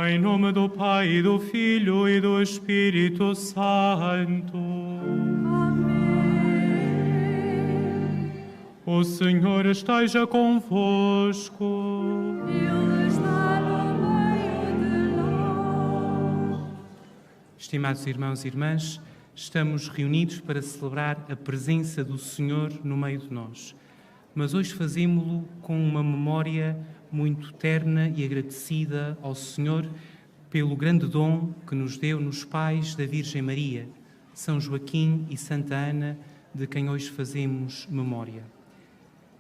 Em nome do Pai, e do Filho e do Espírito Santo. Amém. O Senhor esteja convosco. Ele está no meio de nós. Estimados irmãos e irmãs, estamos reunidos para celebrar a presença do Senhor no meio de nós. Mas hoje fazemos-lo com uma memória muito terna e agradecida ao Senhor pelo grande dom que nos deu nos pais da Virgem Maria, São Joaquim e Santa Ana, de quem hoje fazemos memória.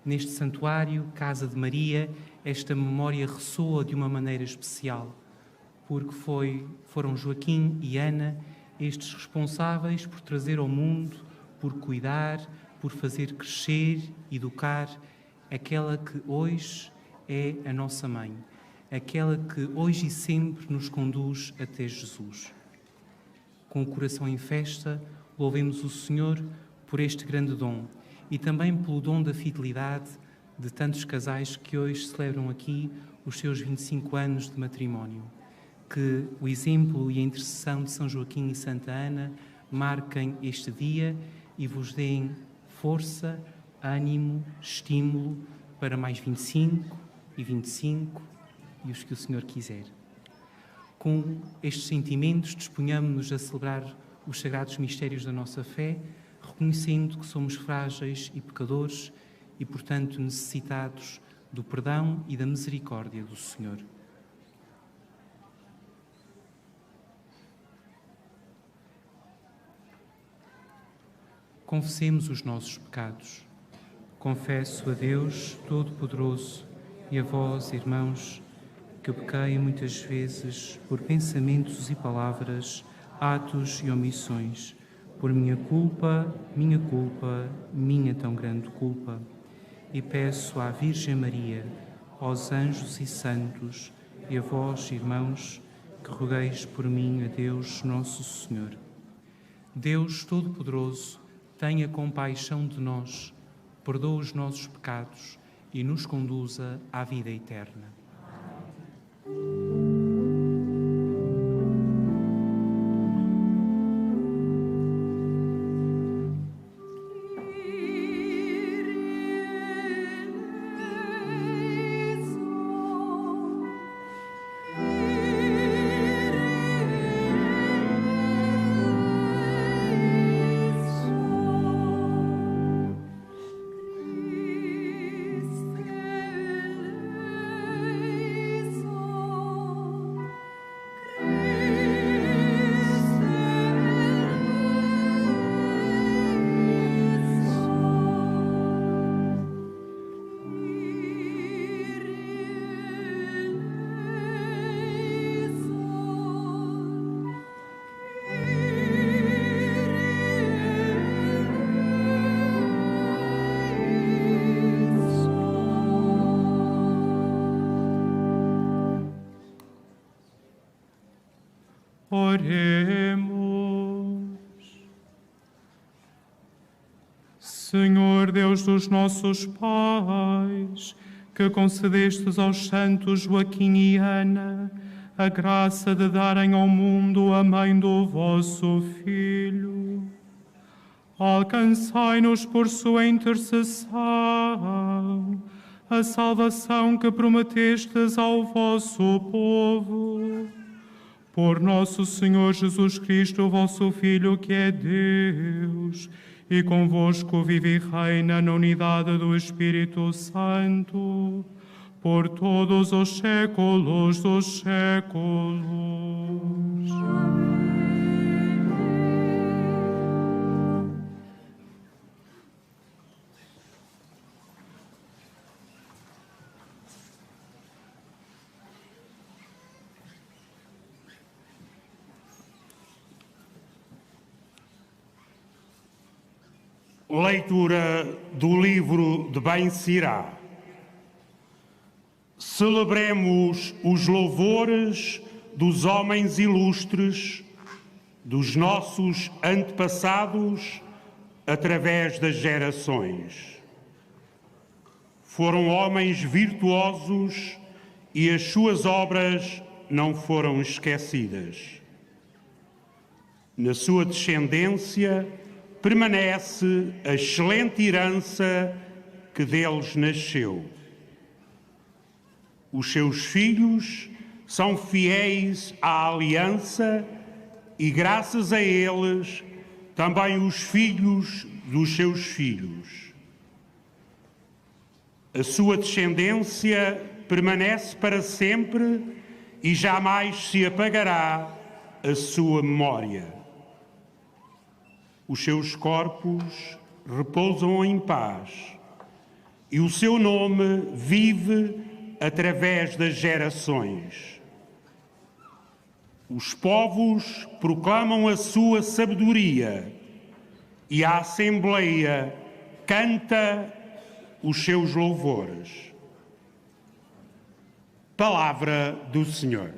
Neste santuário, Casa de Maria, esta memória ressoa de uma maneira especial, porque foram Joaquim e Ana estes responsáveis por trazer ao mundo, por cuidar, por fazer crescer, educar, aquela que hoje é a nossa mãe, aquela que hoje e sempre nos conduz até Jesus. Com o coração em festa, louvemos o Senhor por este grande dom e também pelo dom da fidelidade de tantos casais que hoje celebram aqui os seus 25 anos de matrimónio. Que o exemplo e a intercessão de São Joaquim e Santa Ana marquem este dia e vos deem força, ânimo, estímulo para mais 25 e 25 e os que o Senhor quiser. Com estes sentimentos, disponhamos-nos a celebrar os sagrados mistérios da nossa fé, reconhecendo que somos frágeis e pecadores e, portanto, necessitados do perdão e da misericórdia do Senhor. Confessemos os nossos pecados. Confesso a Deus Todo-Poderoso e a vós, irmãos, que eu pequei muitas vezes por pensamentos e palavras, atos e omissões, por minha culpa, minha tão grande culpa. E peço à Virgem Maria, aos anjos e santos, e a vós, irmãos, que rogueis por mim a Deus Nosso Senhor. Deus Todo-Poderoso, tenha compaixão de nós, perdoa os nossos pecados e nos conduza à vida eterna. Oremos. Senhor Deus dos nossos pais, que concedestes aos santos Joaquim e Ana a graça de darem ao mundo a mãe do vosso Filho, alcançai-nos por sua intercessão a salvação que prometestes ao vosso povo. Por nosso Senhor Jesus Cristo, vosso Filho, que é Deus, e convosco vive e reina na unidade do Espírito Santo, por todos os séculos dos séculos. Leitura do livro de Ben-Sirá. Celebremos os louvores dos homens ilustres, dos nossos antepassados, através das gerações. Foram homens virtuosos e as suas obras não foram esquecidas. Na sua descendência permanece a excelente herança que deles nasceu. Os seus filhos são fiéis à aliança e, graças a eles, também os filhos dos seus filhos. A sua descendência permanece para sempre e jamais se apagará a sua memória. Os seus corpos repousam em paz e o seu nome vive através das gerações. Os povos proclamam a sua sabedoria e a Assembleia canta os seus louvores. Palavra do Senhor.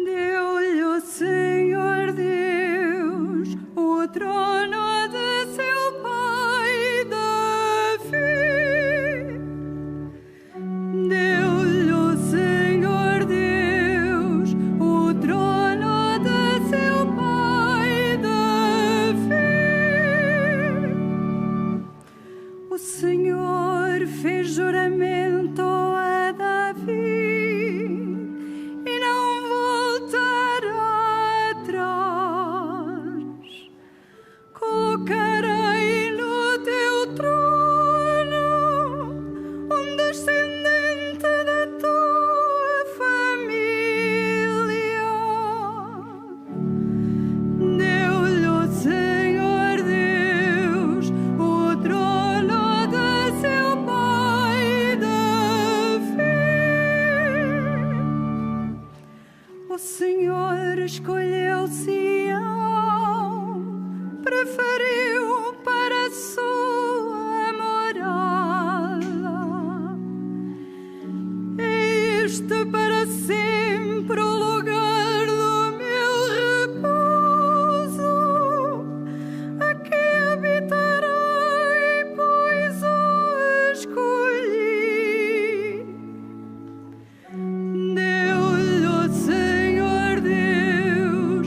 Deu-lhe o Senhor Deus o trono de seu pai Davi. Deu-lhe o Senhor Deus o trono de seu pai Davi. O Senhor fez juramento a Davi e não voltará atrás. Colocarei no teu trono um descendente da tua família. Deu-lhe o Senhor Deus o trono de seu pai Davi. O Senhor escolheu Sião, preferiu para a sua morada. É este para sempre o lugar do meu repouso. Aqui habitarei, pois o escolhi. Deu-lhe o Senhor Deus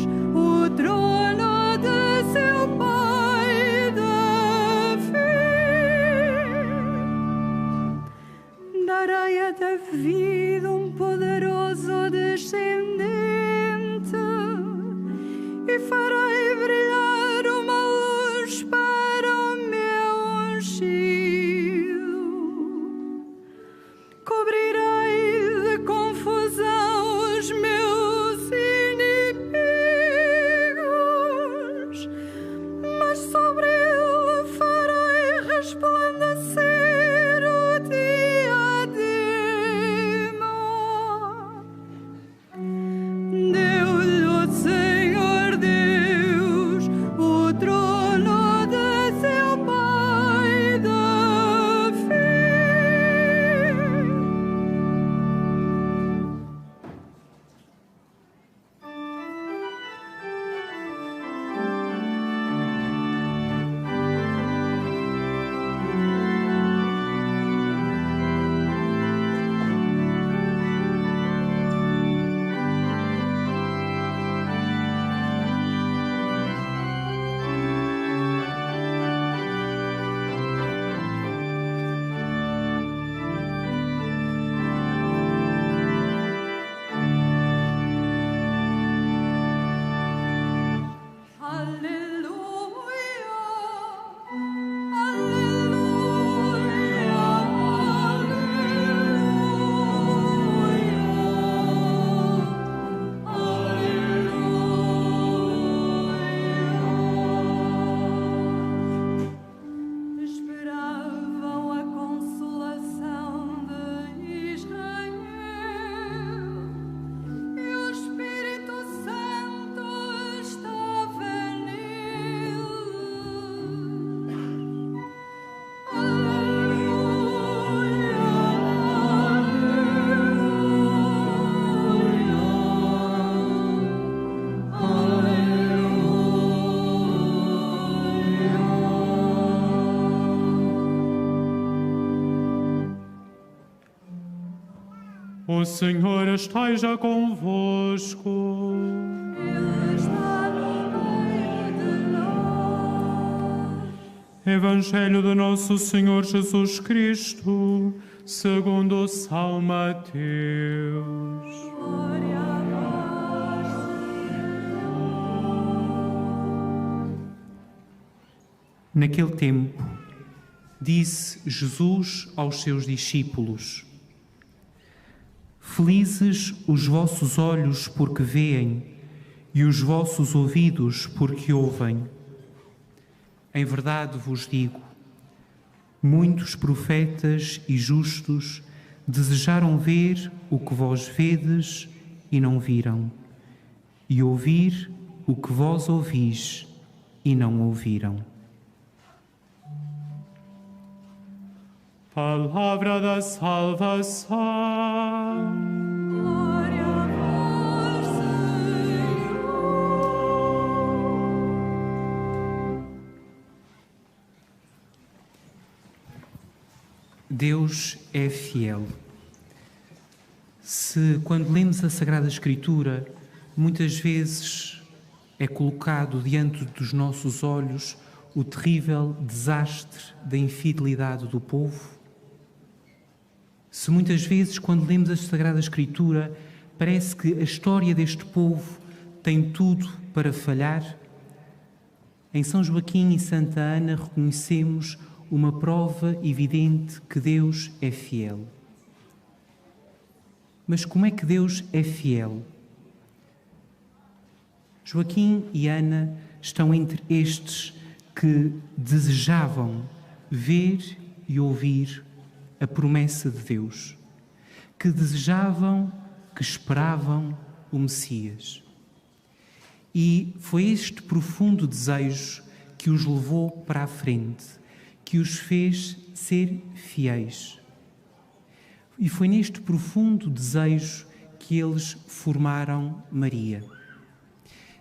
O Senhor esteja convosco. Ele está no meio de nós. Evangelho de Nosso Senhor Jesus Cristo, segundo São Mateus. Glória a vós, Senhor. Naquele tempo, disse Jesus aos seus discípulos: Felizes os vossos olhos porque veem e os vossos ouvidos porque ouvem. Em verdade vos digo, muitos profetas e justos desejaram ver o que vós vedes e não viram, e ouvir o que vós ouvis e não ouviram. Palavra da salvação. Glória a vós, Senhor. Deus é fiel. Se, quando lemos a Sagrada Escritura, muitas vezes é colocado diante dos nossos olhos o terrível desastre da infidelidade do povo, se muitas vezes, quando lemos a Sagrada Escritura, parece que a história deste povo tem tudo para falhar, em São Joaquim e Santa Ana reconhecemos uma prova evidente que Deus é fiel. Mas como é que Deus é fiel? Joaquim e Ana estão entre estes que desejavam ver e ouvir a promessa de Deus, que desejavam, que esperavam o Messias. E foi este profundo desejo que os levou para a frente, que os fez ser fiéis. E foi neste profundo desejo que eles formaram Maria.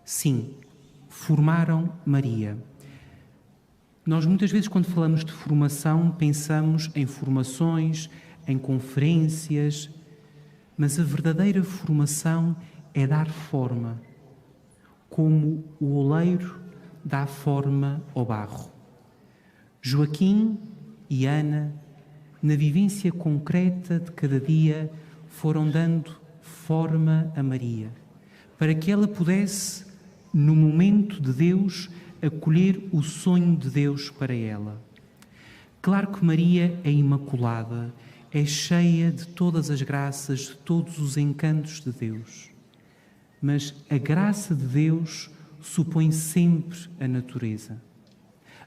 Sim, formaram Maria. Nós muitas vezes, quando falamos de formação, pensamos em formações, em conferências, mas a verdadeira formação é dar forma, como o oleiro dá forma ao barro. Joaquim e Ana, na vivência concreta de cada dia, foram dando forma a Maria, para que ela pudesse, no momento de Deus, acolher o sonho de Deus para ela. Claro que Maria é imaculada, é cheia de todas as graças, de todos os encantos de Deus. Mas a graça de Deus supõe sempre a natureza.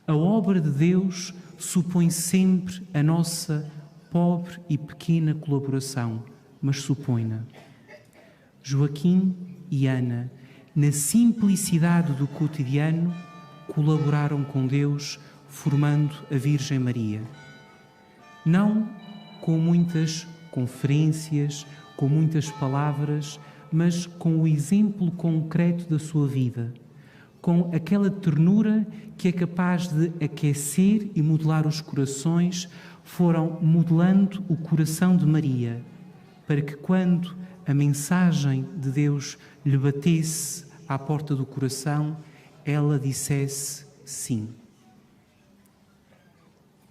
A obra de Deus supõe sempre a nossa pobre e pequena colaboração, mas supõe-na. Joaquim e Ana, na simplicidade do cotidiano, colaboraram com Deus, formando a Virgem Maria. Não com muitas conferências, com muitas palavras, mas com o exemplo concreto da sua vida, com aquela ternura que é capaz de aquecer e modelar os corações, foram modelando o coração de Maria, para que quando a mensagem de Deus lhe batesse à porta do coração, ela dissesse sim.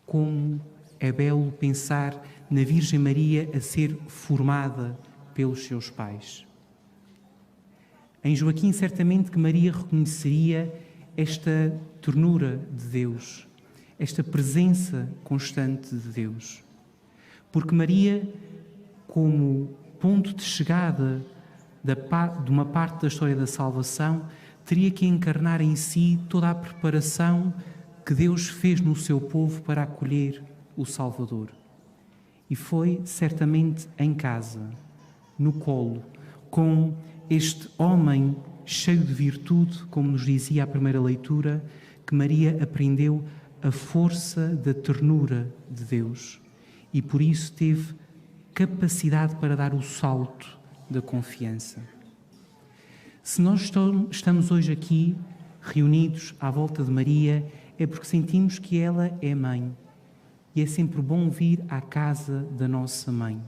Como é belo pensar na Virgem Maria a ser formada pelos seus pais. Em Joaquim, certamente que Maria reconheceria esta ternura de Deus, esta presença constante de Deus. Porque Maria, como ponto de chegada de uma parte da história da salvação, teria que encarnar em si toda a preparação que Deus fez no seu povo para acolher o Salvador. E foi certamente em casa, no colo, com este homem cheio de virtude, como nos dizia a primeira leitura, que Maria aprendeu a força da ternura de Deus e por isso teve capacidade para dar o salto da confiança. Se nós estamos hoje aqui reunidos à volta de Maria, é porque sentimos que ela é mãe e é sempre bom vir à casa da nossa mãe.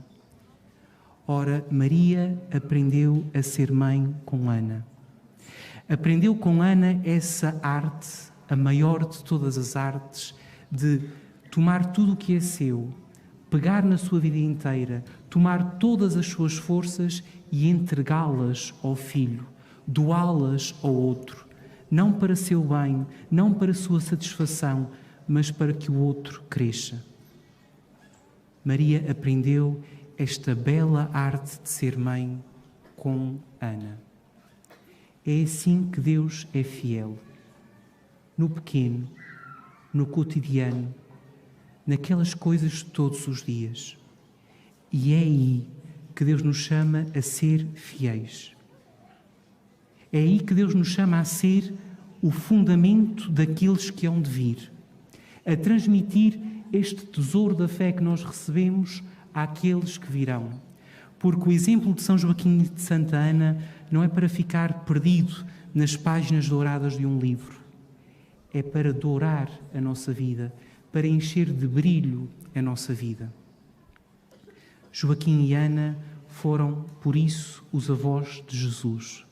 Ora, Maria aprendeu a ser mãe com Ana. Aprendeu com Ana essa arte, a maior de todas as artes, de tomar tudo o que é seu, pegar na sua vida inteira, tomar todas as suas forças e entregá-las ao filho, doá-las ao outro, não para seu bem, não para sua satisfação, mas para que o outro cresça. Maria aprendeu esta bela arte de ser mãe com Ana. É assim que Deus é fiel. No pequeno, no cotidiano, naquelas coisas de todos os dias. E é aí que Deus nos chama a ser fiéis. É aí que Deus nos chama a ser o fundamento daqueles que hão de vir, a transmitir este tesouro da fé que nós recebemos àqueles que virão. Porque o exemplo de São Joaquim e de Santa Ana não é para ficar perdido nas páginas douradas de um livro. É para dourar a nossa vida, para encher de brilho a nossa vida. Joaquim e Ana foram, por isso, os avós de Jesus.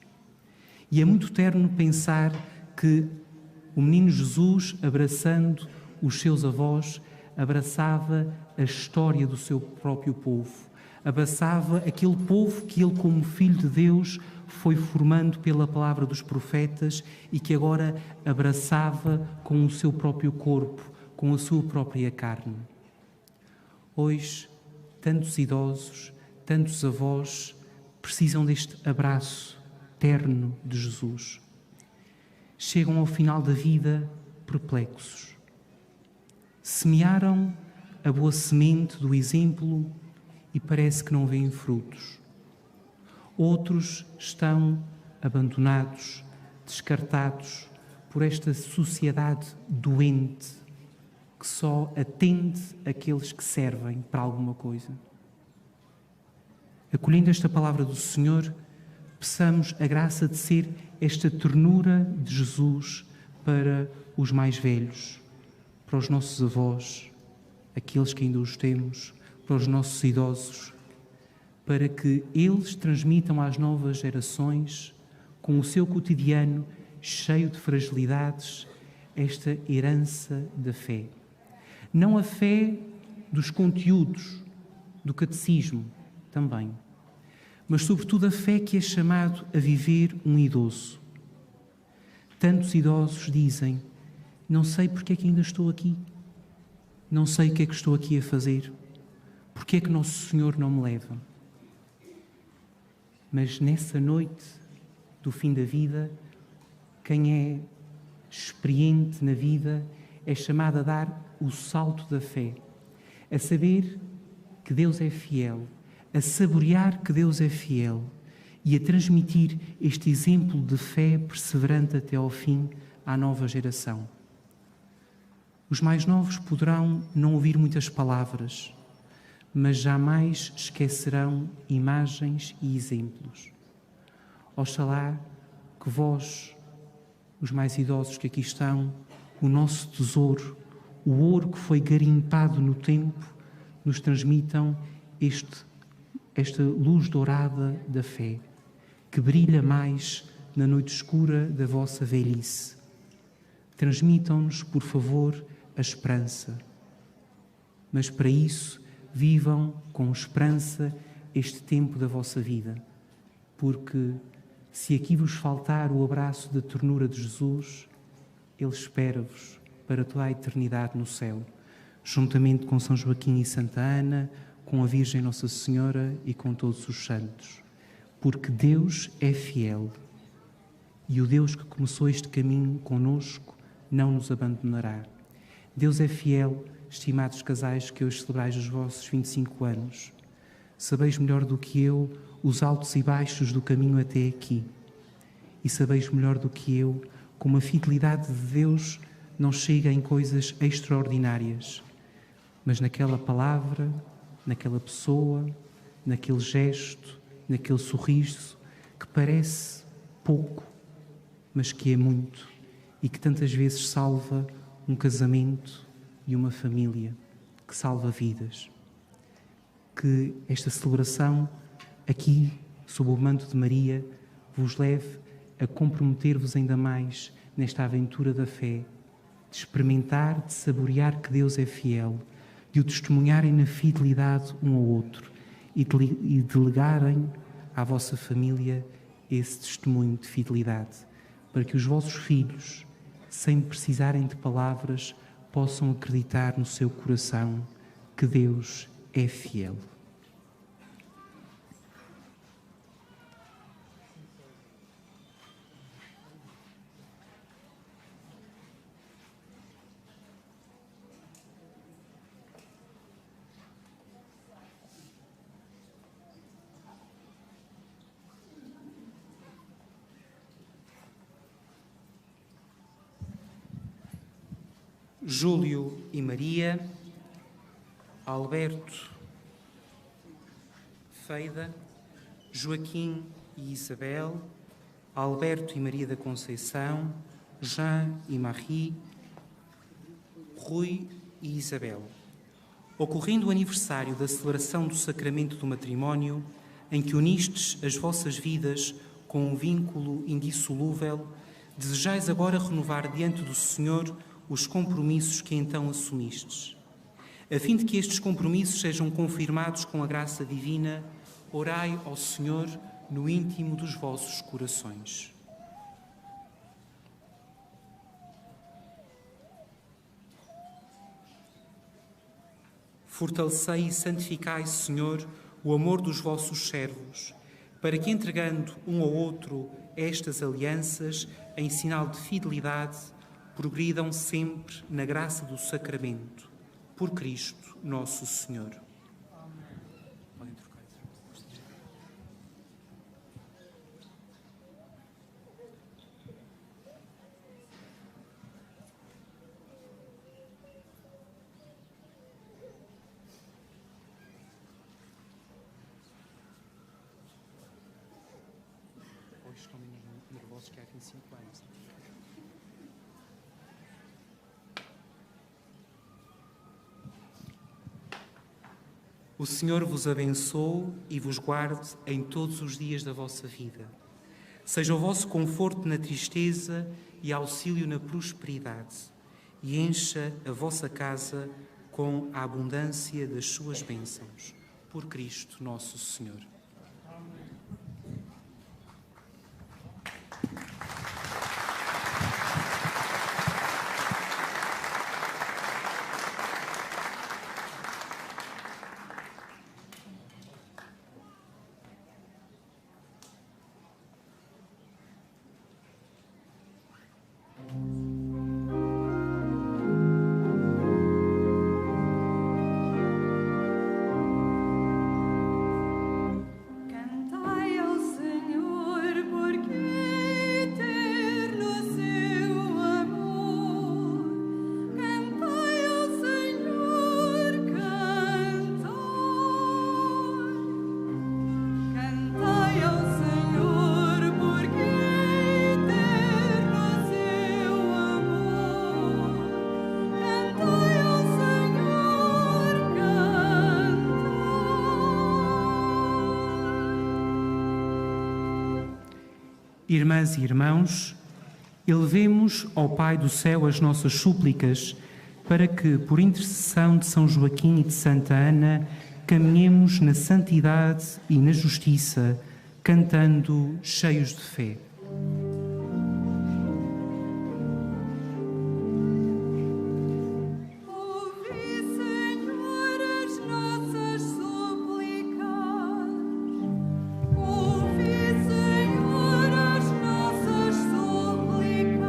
E é muito terno pensar que o menino Jesus, abraçando os seus avós, abraçava a história do seu próprio povo, abraçava aquele povo que ele, como filho de Deus, foi formando pela palavra dos profetas e que agora abraçava com o seu próprio corpo, com a sua própria carne. Hoje, tantos idosos, tantos avós precisam deste abraço terno de Jesus. Chegam ao final da vida perplexos. Semearam a boa semente do exemplo e parece que não vêem frutos. Outros estão abandonados, descartados por esta sociedade doente que só atende aqueles que servem para alguma coisa. Acolhendo esta palavra do Senhor, peçamos a graça de ser esta ternura de Jesus para os mais velhos, para os nossos avós, aqueles que ainda os temos, para os nossos idosos, para que eles transmitam às novas gerações, com o seu cotidiano cheio de fragilidades, esta herança da fé. Não a fé dos conteúdos, do catecismo também, mas sobretudo a fé que é chamado a viver um idoso. Tantos idosos dizem: não sei porque é que ainda estou aqui, não sei o que é que estou aqui a fazer, porque é que Nosso Senhor não me leva. Mas nessa noite do fim da vida, quem é experiente na vida é chamado a dar o salto da fé, a saber que Deus é fiel, a saborear que Deus é fiel e a transmitir este exemplo de fé perseverante até ao fim à nova geração. Os mais novos poderão não ouvir muitas palavras, mas jamais esquecerão imagens e exemplos. Oxalá que vós, os mais idosos que aqui estão, o nosso tesouro, o ouro que foi garimpado no tempo, nos transmitam esta luz dourada da fé, que brilha mais na noite escura da vossa velhice. Transmitam-nos, por favor, a esperança. Mas para isso, vivam com esperança este tempo da vossa vida, porque se aqui vos faltar o abraço da ternura de Jesus, Ele espera-vos para toda a eternidade no céu, juntamente com São Joaquim e Santa Ana, com a Virgem Nossa Senhora e com todos os santos. Porque Deus é fiel e o Deus que começou este caminho conosco não nos abandonará. Deus é fiel, estimados casais que hoje celebrais os vossos 25 anos. Sabeis melhor do que eu os altos e baixos do caminho até aqui. E sabeis melhor do que eu como a fidelidade de Deus não chega em coisas extraordinárias, mas naquela palavra, naquela pessoa, naquele gesto, naquele sorriso que parece pouco, mas que é muito e que tantas vezes salva um casamento e uma família, que salva vidas. Que esta celebração aqui, sob o manto de Maria, vos leve a comprometer-vos ainda mais nesta aventura da fé, de experimentar, de saborear que Deus é fiel, de o testemunharem na fidelidade um ao outro e de legarem à vossa família esse testemunho de fidelidade, para que os vossos filhos, sem precisarem de palavras, possam acreditar no seu coração que Deus é fiel. Júlio e Maria, Alberto, Feida, Joaquim e Isabel, Alberto e Maria da Conceição, Jean e Marie, Rui e Isabel. Ocorrendo o aniversário da celebração do sacramento do matrimónio, em que unistes as vossas vidas com um vínculo indissolúvel, desejais agora renovar diante do Senhor os compromissos que então assumistes. A fim de que estes compromissos sejam confirmados com a graça divina, orai ao Senhor no íntimo dos vossos corações. Fortalecei e santificai, Senhor, o amor dos vossos servos, para que, entregando um ao outro estas alianças, em sinal de fidelidade, progridam sempre na graça do sacramento. Por Cristo, nosso Senhor. Hoje estão nervosos que há 25 anos. O Senhor vos abençoe e vos guarde em todos os dias da vossa vida. Seja o vosso conforto na tristeza e auxílio na prosperidade, e encha a vossa casa com a abundância das suas bênçãos. Por Cristo nosso Senhor. Cantai ao Senhor, porque eterno seu amor. Cantai ao Senhor, cantai. Cantai ao Senhor, porque eterno seu amor. Cantai ao Senhor, cantai. Irmãs e irmãos, elevemos ao Pai do céu as nossas súplicas para que, por intercessão de São Joaquim e de Santa Ana, caminhemos na santidade e na justiça, cantando cheios de fé. Ouvi, Senhor, as nossas súplicas. Ouvi, Senhor, as nossas súplicas.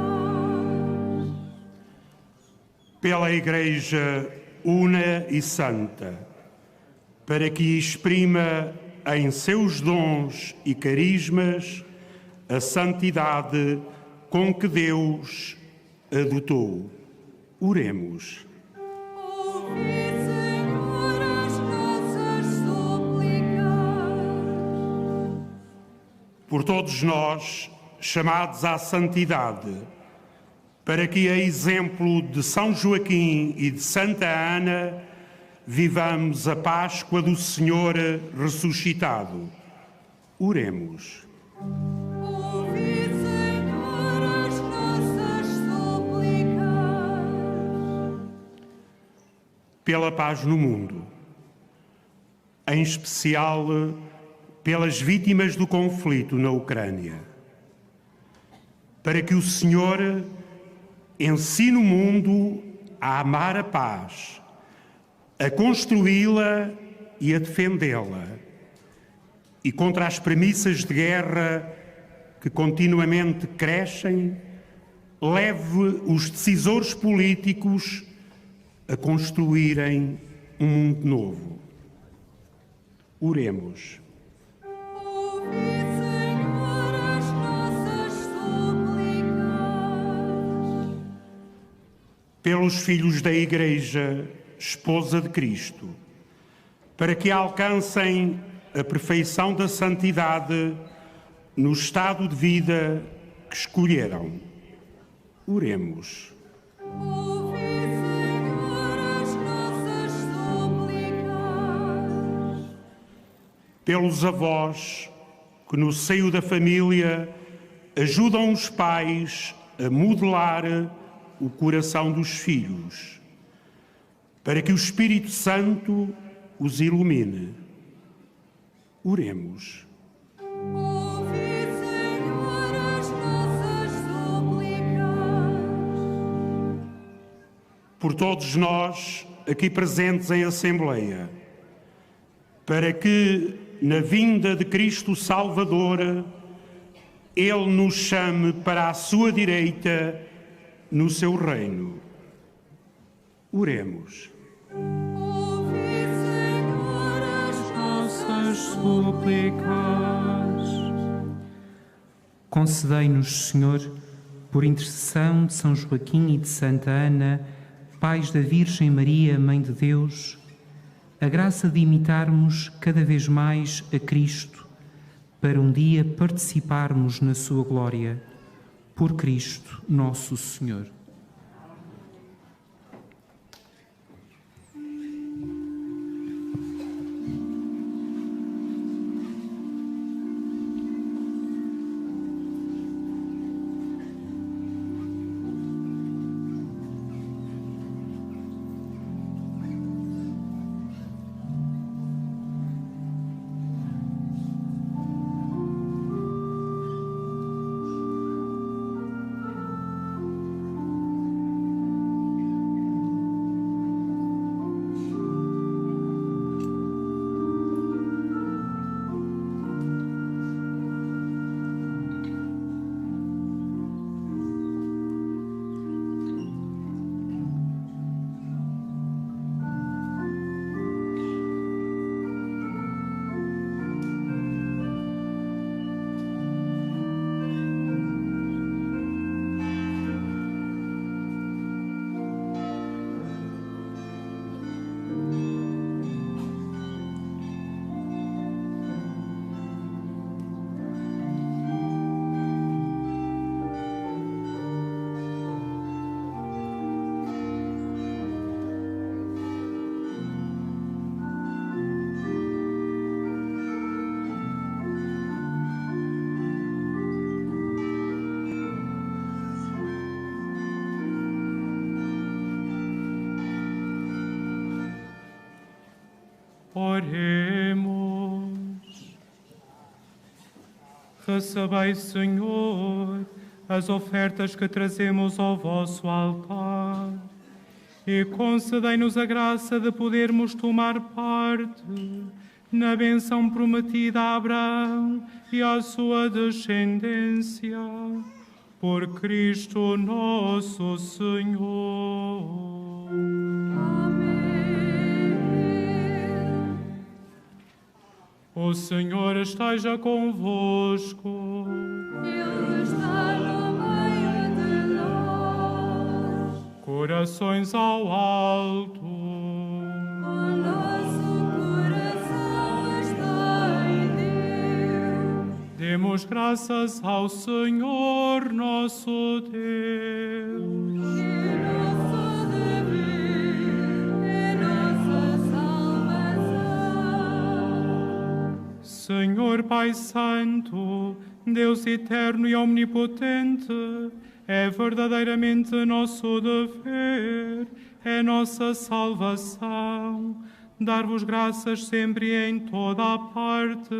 Pela Igreja una e santa, para que exprima em seus dons e carismas a santidade com que Deus a dotou. Oremos. Ouvi, Senhor, as nossas súplicas. Por todos nós, chamados à santidade, para que, a exemplo de São Joaquim e de Santa Ana, vivamos a Páscoa do Senhor ressuscitado. Oremos. Ouvi, Senhor, as nossas súplicas. Pela paz no mundo, em especial pelas vítimas do conflito na Ucrânia, para que o Senhor ensine o mundo a amar a paz, a construí-la e a defendê-la, e contra as premissas de guerra que continuamente crescem, leve os decisores políticos a construírem um mundo novo. Oremos. Ouvi, Senhor, as nossas súplicas. Pelos filhos da Igreja, esposa de Cristo, para que alcancem a perfeição da santidade no estado de vida que escolheram. Oremos. Ouvi, Senhor, as nossas súplicas. Pelos avós que no seio da família ajudam os pais a modelar o coração dos filhos, para que o Espírito Santo os ilumine. Oremos. Ouvi, Senhor, as nossas súplicas. Por todos nós aqui presentes em Assembleia, para que na vinda de Cristo Salvador Ele nos chame para a sua direita no seu reino. Oremos. Ouvi, Senhor, as nossas súplicas. Concedei-nos, Senhor, por intercessão de São Joaquim e de Santa Ana, pais da Virgem Maria, Mãe de Deus, a graça de imitarmos cada vez mais a Cristo, para um dia participarmos na sua glória. Por Cristo, nosso Senhor. Oremos. Recebei, Senhor, as ofertas que trazemos ao vosso altar e concedei-nos a graça de podermos tomar parte na bênção prometida a Abraão e à sua descendência, por Cristo nosso Senhor. Amém. O Senhor esteja convosco. Ele está no meio de nós. Corações ao alto. O nosso coração está em Deus. Demos graças ao Senhor nosso Deus. É nosso dever, é nossa salvação. Senhor Senhor Pai Santo, Deus eterno e omnipotente, é verdadeiramente nosso dever, é nossa salvação, dar-vos graças sempre e em toda a parte,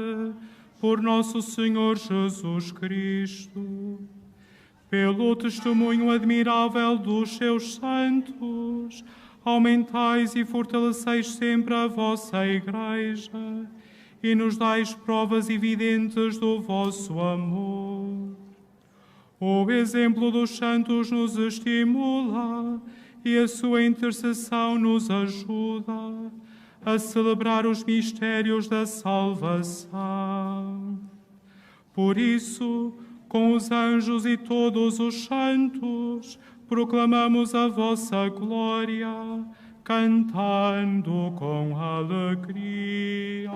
por nosso Senhor Jesus Cristo. Pelo testemunho admirável dos seus santos, aumentais e fortaleceis sempre a vossa Igreja e nos dais provas evidentes do vosso amor. O exemplo dos santos nos estimula e a sua intercessão nos ajuda a celebrar os mistérios da salvação. Por isso, com os anjos e todos os santos, proclamamos a vossa glória, cantando com alegria.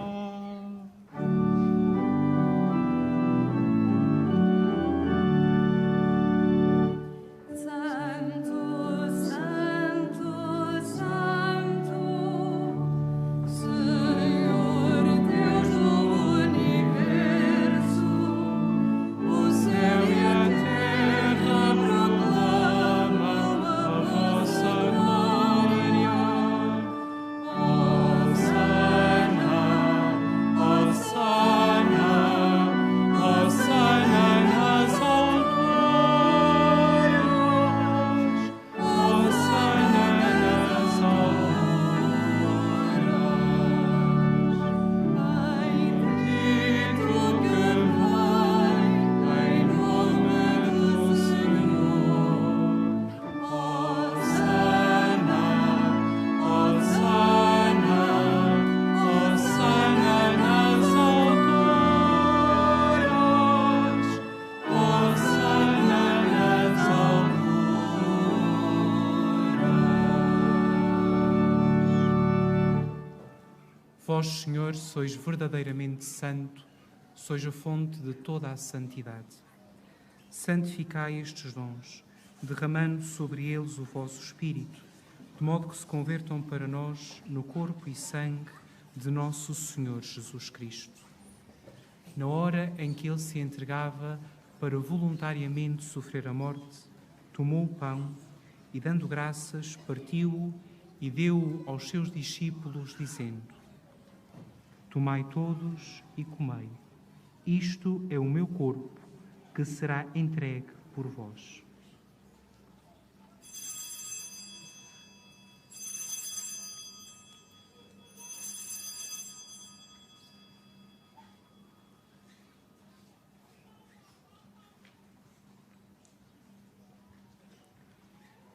Santo, Santo, Santo, Senhor Deus do universo, o céu e a terra proclamam a vossa glória. Hosana, Hosana, Hosana nas alturas, Hosana nas alturas. Bendito que vai em nome do Senhor. Hosana, Hosana, Hosana nas alturas, Hosana nas alturas. Vós, Senhor, sois verdadeiramente santo, sois a fonte de toda a santidade. Santificai estes dons, derramando sobre eles o vosso Espírito, de modo que se convertam para nós no corpo e sangue de nosso Senhor Jesus Cristo. Na hora em que ele se entregava para voluntariamente sofrer a morte, tomou o pão e, dando graças, partiu-o e deu-o aos seus discípulos, dizendo: Tomai todos e comei. Isto é o meu corpo, que será entregue por vós.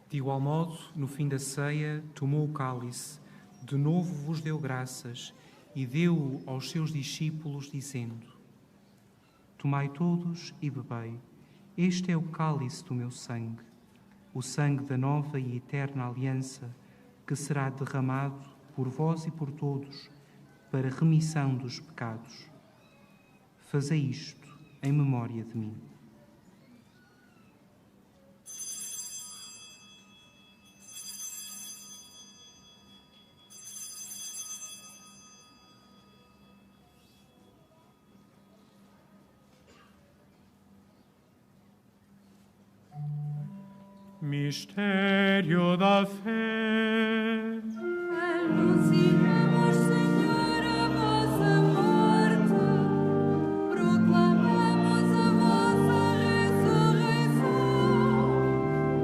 De igual modo, no fim da ceia, tomou o cálice, de novo vos deu graças e deu-o aos seus discípulos, dizendo: Tomai todos e bebei. Este é o cálice do meu sangue, o sangue da nova e eterna aliança, que será derramado por vós e por todos, para remissão dos pecados. Fazei isto em memória de mim. Mistério da fé. Anunciamos, Senhor, a vossa morte, proclamamos a vossa ressurreição.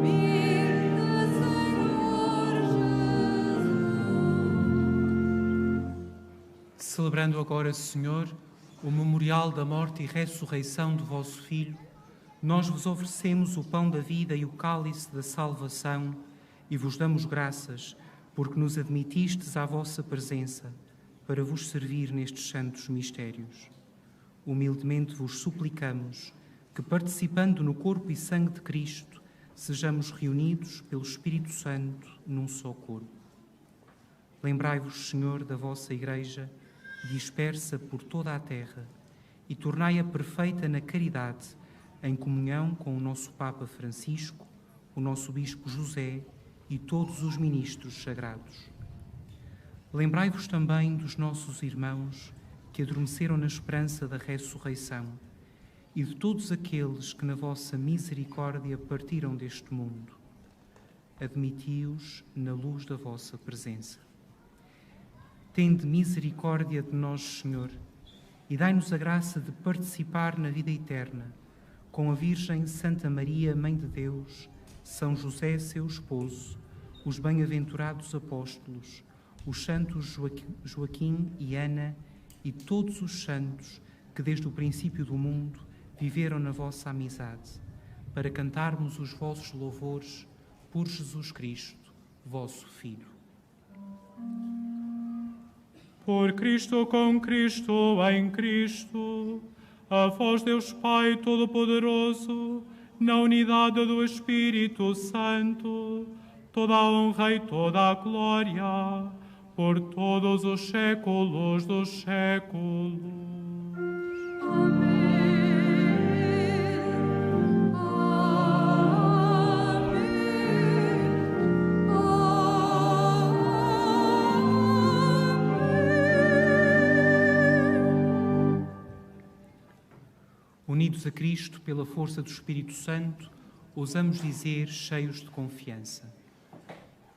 Vinde, Senhor Jesus. Celebrando agora, Senhor, o memorial da morte e ressurreição do vosso Filho, nós vos oferecemos o pão da vida e o cálice da salvação e vos damos graças, porque nos admitistes à vossa presença para vos servir nestes santos mistérios. Humildemente vos suplicamos que, participando no corpo e sangue de Cristo, sejamos reunidos pelo Espírito Santo num só corpo. Lembrai-vos, Senhor, da vossa Igreja, dispersa por toda a terra, e tornai-a perfeita na caridade, em comunhão com o nosso Papa Francisco, o nosso Bispo José e todos os ministros sagrados. Lembrai-vos também dos nossos irmãos que adormeceram na esperança da ressurreição, e de todos aqueles que na vossa misericórdia partiram deste mundo. Admiti-os na luz da vossa presença. Tende misericórdia de nós, Senhor, e dai-nos a graça de participar na vida eterna, com a Virgem Santa Maria, Mãe de Deus, São José, seu esposo, os bem-aventurados apóstolos, os santos Joaquim e Ana e todos os santos que desde o princípio do mundo viveram na vossa amizade, para cantarmos os vossos louvores por Jesus Cristo, vosso Filho. Por Cristo, com Cristo, em Cristo, a vós, Deus Pai Todo-Poderoso, na unidade do Espírito Santo, toda a honra e toda a glória, por todos os séculos dos séculos. Amém. Unidos a Cristo pela força do Espírito Santo, ousamos dizer, cheios de confiança: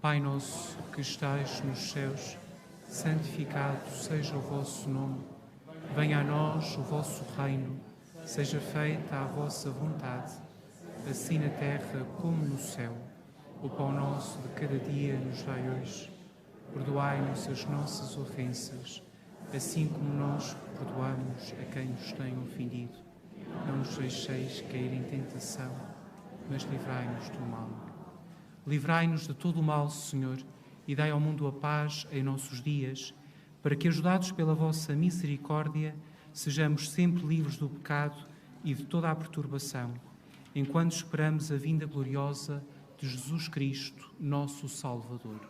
Pai nosso que estais nos céus, santificado seja o vosso nome. Venha a nós o vosso reino, seja feita a vossa vontade, assim na terra como no céu. O pão nosso de cada dia nos dai hoje. Perdoai-nos as nossas ofensas, assim como nós perdoamos a quem nos tem ofendido. Não nos deixeis cair em tentação, mas livrai-nos do mal. Livrai-nos de todo o mal, Senhor, e dai ao mundo a paz em nossos dias, para que, ajudados pela vossa misericórdia, sejamos sempre livres do pecado e de toda a perturbação, enquanto esperamos a vinda gloriosa de Jesus Cristo, nosso Salvador.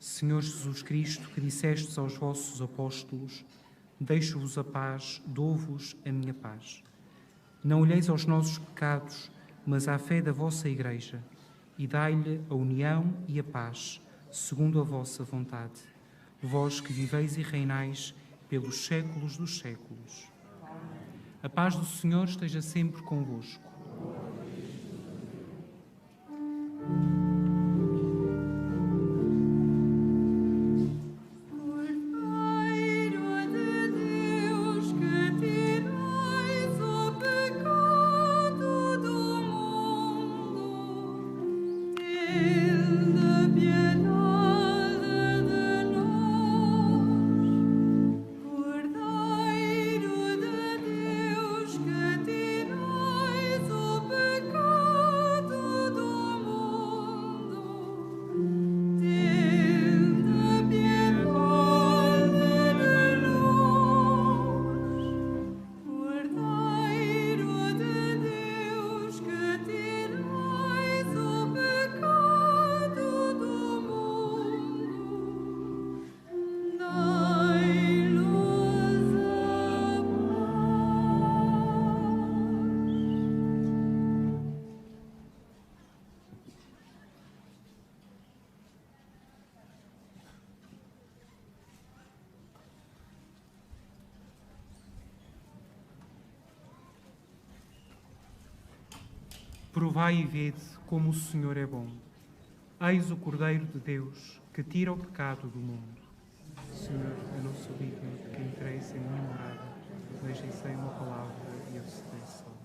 Senhor Jesus Cristo, que dissestes aos vossos apóstolos: deixo-vos a paz, dou-vos a minha paz. Não olheis aos nossos pecados, mas à fé da vossa Igreja, e dai-lhe a união e a paz, segundo a vossa vontade. Vós que viveis e reinais pelos séculos dos séculos. A paz do Senhor esteja sempre convosco. Provai e vede como o Senhor é bom. Eis o Cordeiro de Deus, que tira o pecado do mundo. Senhor, eu não sou digno de que entreis em minha morada, mas dizei uma palavra e eu serei salvo.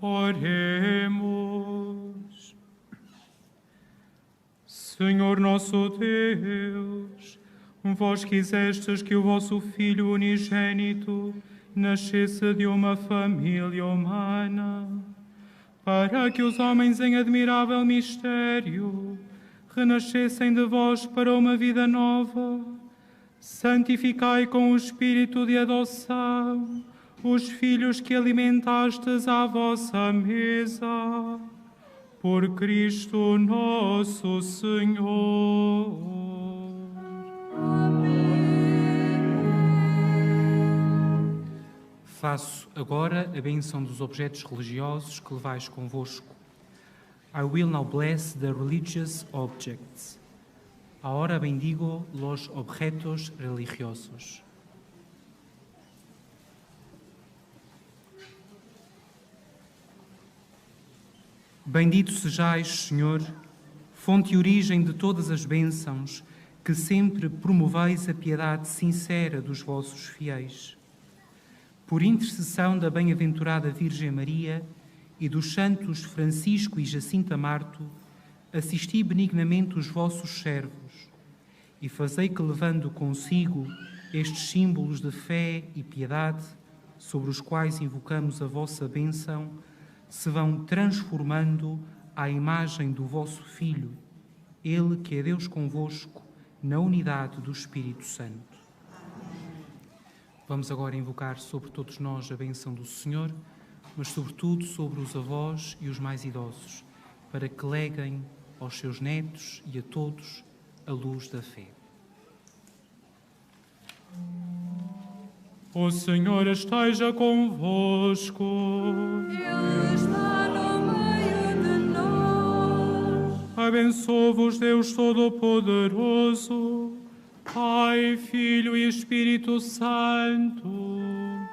Oremos. Senhor nosso Deus, vós quisestes que o vosso Filho unigênito nascesse de uma família humana, para que os homens em admirável mistério renascessem de vós para uma vida nova. Santificai com o espírito de adoção os filhos que alimentastes à vossa mesa. Por Cristo nosso Senhor. Faço agora a bênção dos objetos religiosos que levais convosco. I will now bless the religious objects. Ahora bendigo los objetos religiosos. Bendito sejais, Senhor, fonte e origem de todas as bênçãos, que sempre promoveis a piedade sincera dos vossos fiéis. Por intercessão da bem-aventurada Virgem Maria e dos santos Francisco e Jacinta Marto, assisti benignamente os vossos servos e fazei que, levando consigo estes símbolos de fé e piedade, sobre os quais invocamos a vossa bênção, se vão transformando à imagem do vosso Filho, Ele que é Deus convosco, na unidade do Espírito Santo. Vamos agora invocar sobre todos nós a bênção do Senhor, mas sobretudo sobre os avós e os mais idosos, para que leguem aos seus netos e a todos a luz da fé. O Senhor esteja convosco. Ele está no meio de nós. Abençoe-vos Deus Todo-Poderoso, Pai, Filho e Espírito Santo.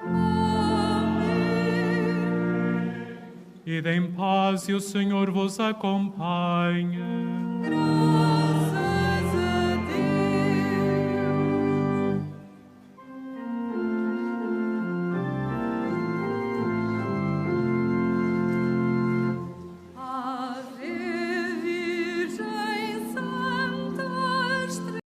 Amém. Ide em paz e o Senhor vos acompanhe.